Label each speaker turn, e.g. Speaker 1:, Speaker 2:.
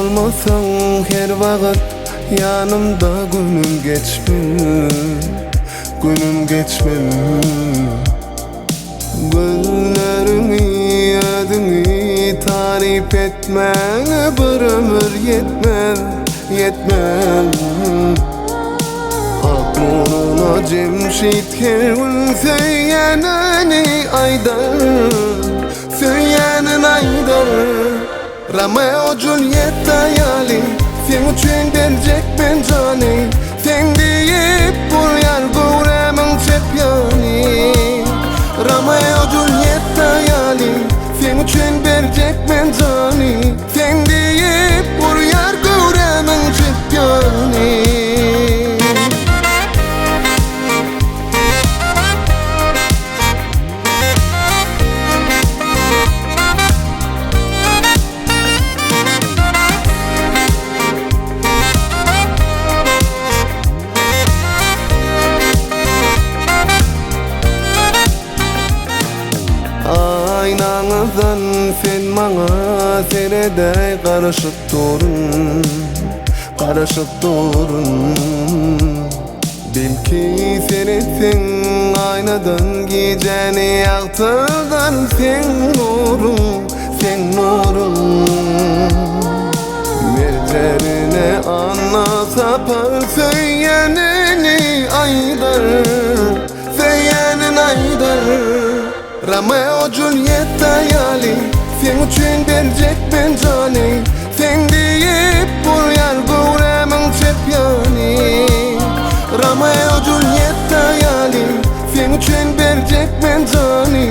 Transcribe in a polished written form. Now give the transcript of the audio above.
Speaker 1: olmasan her vakit yanımda günüm geçmez, günüm geçmez. Gözlerini, adını tarif etme, bir ömür yetmez, yetmez. Aklına cemşit her gün söyleneni aydar, söylenin aydar. Romeo Julieta hayali, sen için verecek ben canı. Sen deyip buraya göremem çepyani. Romeo Julieta hayali, sen için verecek ben canı. Sen deyip buraya göremem çepyani. Aynanızdan sen bana serede karışıp durun, karışıp durun. Belki senesin aynadan geceni yaktırdan sen nurun, sen nurun. Mercerine anlasa par söyleneni aydar, söylenin aydar. Romeo Julieta hayali, sen için verecek ben canı. Sen deyip buraya göremem çepyani. Romeo Julieta hayali, sen için verecek ben canı.